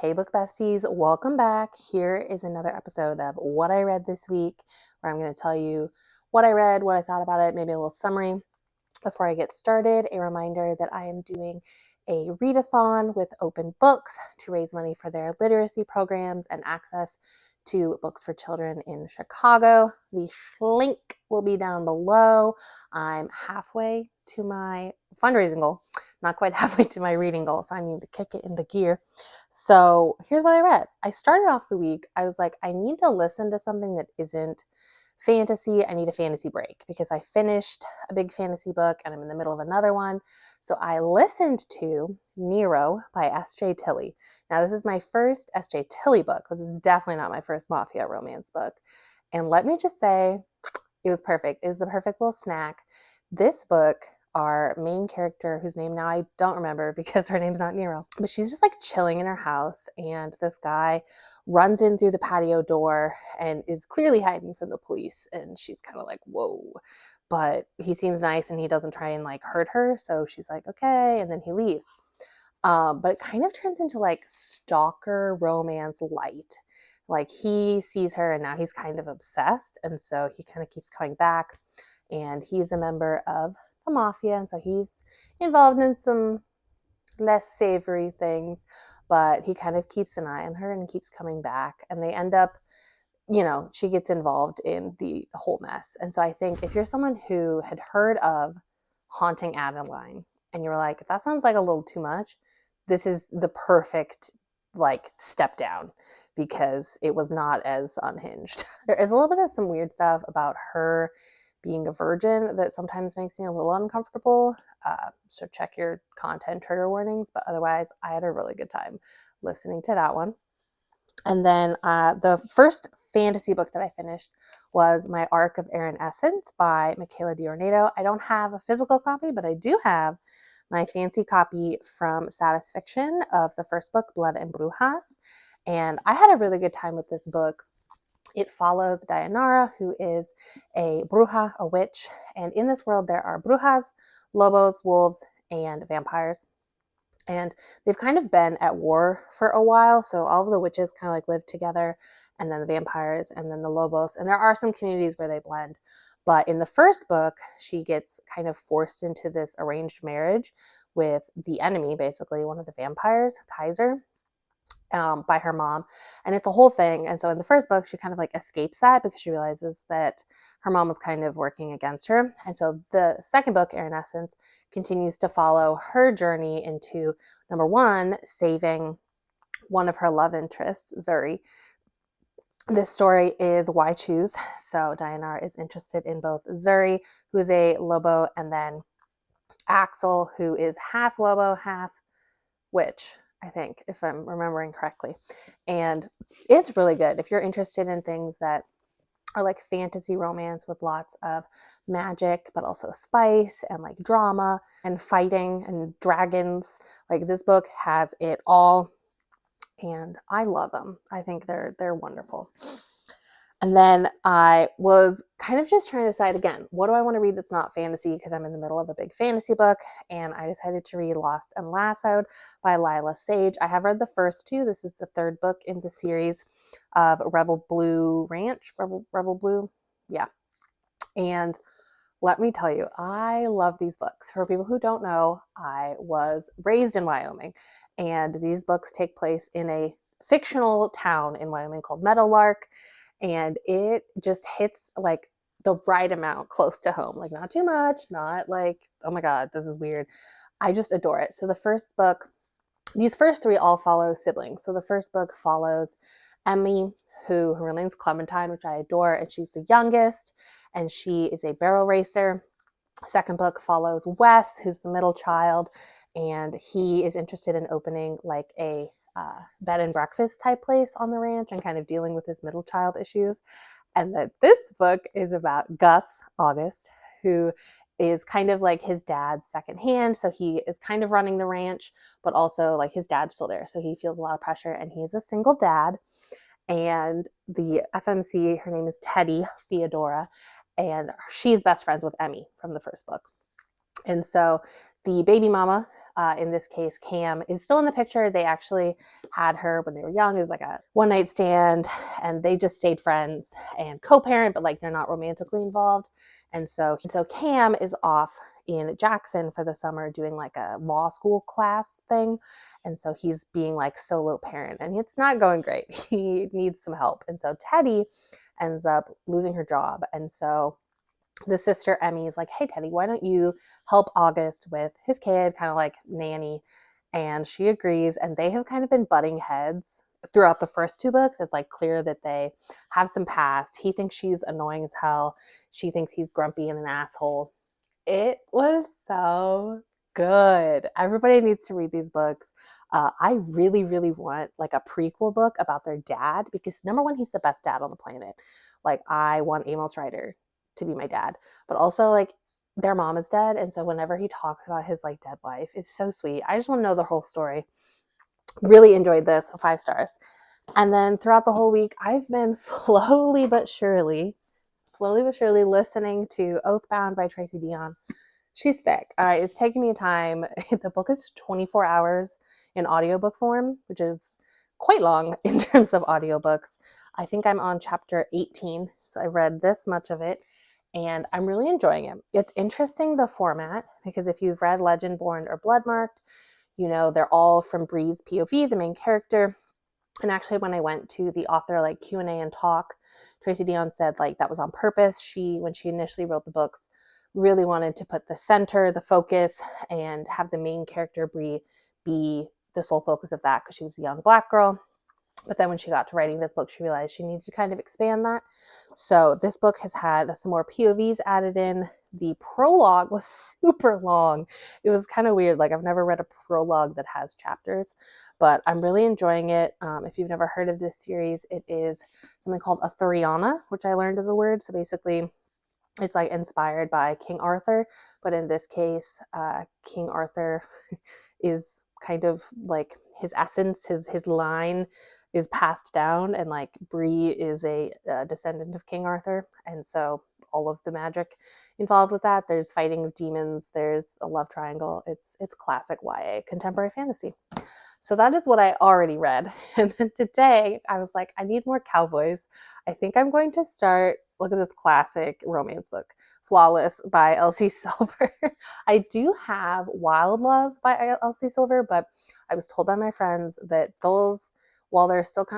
Hey book besties, welcome back. Here is another episode of What I Read This Week, where I'm going to tell you what I read, what I thought about it, maybe a little summary. Before I get started, a reminder that I am doing a readathon with open books to raise money for their literacy programs and access to books for children in Chicago. The link will be down below. I'm halfway to my fundraising goal, not quite halfway to my reading goal, so I need to kick it into gear. So here's what I read. I started off the week, I was like, I need to listen to something that isn't fantasy. I need a fantasy break because I finished a big fantasy book and I'm in the middle of another one. So I listened to Nero by S.J. Tilley. Now, this is my first S.J. Tilley book, but this is definitely not my first mafia romance book. And let me just say, it was perfect. It was the perfect little snack. This book, our main character, whose name now I don't remember because her name's not Nero, but she's just like chilling in her house, and this guy runs in through the patio door and is clearly hiding from the police, and she's kind of like, whoa. But he seems nice and he doesn't try and like hurt her, so she's like, okay, and then he leaves. But it kind of turns into like stalker romance light. Like he sees her and now he's kind of obsessed, and so he kind of keeps coming back, and he's a member of the mafia, and so he's involved in some less savory things, but he kind of keeps an eye on her and keeps coming back, and they end up, she gets involved in the whole mess. And so I think if you're someone who had heard of Haunting Adeline and you were like, that sounds like a little too much, this is the perfect like step down, because it was not as unhinged. There is a little bit of some weird stuff about her being a virgin that sometimes makes me a little uncomfortable. So check your content trigger warnings, but otherwise I had a really good time listening to that one. And then the first fantasy book that I finished was My Arc of Essence by Michaela Diornado. I don't have a physical copy, but I do have my fancy copy from Satis Fiction of the first book, Blood and Brujas. And I had a really good time with this book. It follows Dayanara, who is a bruja, a witch. And in this world, there are brujas, lobos, wolves, and vampires. And they've kind of been at war for a while. So all of the witches kind of like live together, and then the vampires, and then the lobos. And there are some communities where they blend. But in the first book, she gets kind of forced into this arranged marriage with the enemy, basically, one of the vampires, Kaiser, by her mom. And it's a whole thing. And so in the first book, she kind of like escapes that because she realizes that her mom was kind of working against her. And so the second book, Essence, continues to follow her journey into, number one, saving one of her love interests, Zuri. This story is Why Choose? So Dayanar is interested in both Zuri, who is a Lobo, and then Axel, who is half Lobo, half witch, I think, if I'm remembering correctly. And it's really good. If you're interested in things that are like fantasy romance with lots of magic, but also spice and like drama and fighting and dragons, like this book has it all. And I love them. I think they're wonderful. And then I was kind of just trying to decide again, what do I want to read that's not fantasy, because I'm in the middle of a big fantasy book, and I decided to read Lost and Lassoed by Lila Sage. I have read the first two. This is the third book in the series of Rebel Blue Ranch. Rebel Blue? Yeah. And let me tell you, I love these books. For people who don't know, I was raised in Wyoming, and these books take place in a fictional town in Wyoming called Meadowlark, and it just hits like the right amount close to home. Like not too much, not like, oh my God, this is weird. I just adore it. So the first book, these first three all follow siblings. So the first book follows Emmy, who her name's Clementine, which I adore, and she's the youngest, and she is a barrel racer. Second book follows Wes, who's the middle child, and he is interested in opening like a bed and breakfast type place on the ranch and kind of dealing with his middle child issues. And then this book is about Gus August, who is kind of like his dad's second hand. So he is kind of running the ranch, but also like his dad's still there. So he feels a lot of pressure, and he's a single dad. And the FMC, her name is Teddy Theodora, and she's best friends with Emmy from the first book. And so the baby mama In this case, Cam is still in the picture. They actually had her when they were young. It was like a one night stand, and they just stayed friends and co-parent, but like they're not romantically involved. And so Cam is off in Jackson for the summer doing like a law school class thing. And so he's being like solo parent, and it's not going great. He needs some help. And so Teddy ends up losing her job. And so the sister Emmy is like, hey, Teddy, why don't you help August with his kid, kind of like nanny? And she agrees. And they have kind of been butting heads throughout the first two books. It's like clear that they have some past. He thinks she's annoying as hell. She thinks he's grumpy and an asshole. It was so good. Everybody needs to read these books. I really, really want like a prequel book about their dad because number one, he's the best dad on the planet. Like I want Amos Ryder to be my dad, but also like their mom is dead, and so whenever he talks about his like dead wife, it's so sweet. I just want to know the whole story. Really enjoyed this, 5 stars. And then throughout the whole week, I've been slowly but surely listening to Oathbound by Tracy Deonn. She's thick. It's taking me time. The book is 24 hours in audiobook form, which is quite long in terms of audiobooks. I think I'm on chapter 18, so I read this much of it, and I'm really enjoying it. It's interesting, the format, because if you've read Legendborn or Bloodmarked, you know they're all from Bree's POV, the main character. And actually, when I went to the author like Q&A and talk, Tracy Deonn said like that was on purpose. When she initially wrote the books, really wanted to put the center, the focus, and have the main character Bree be the sole focus of that because she was a young Black girl. But then when she got to writing this book, she realized she needed to kind of expand that. So this book has had some more POVs added in. The prologue was super long. It was kind of weird. Like I've never read a prologue that has chapters, but I'm really enjoying it. If you've never heard of this series, it is something called a Thuriana, which I learned as a word. So basically, it's like inspired by King Arthur, but in this case, King Arthur is kind of like his essence, his line is passed down, and like Bree is a descendant of King Arthur, and so all of the magic involved with that. There's fighting of demons. There's a love triangle. It's classic YA contemporary fantasy. So that is what I already read. And then today I was like, I need more cowboys. I think I'm going to start, look at this classic romance book, Flawless by Elsie Silver. I do have Wild Love by Elsie Silver, but I was told by my friends that those, while they're still kind of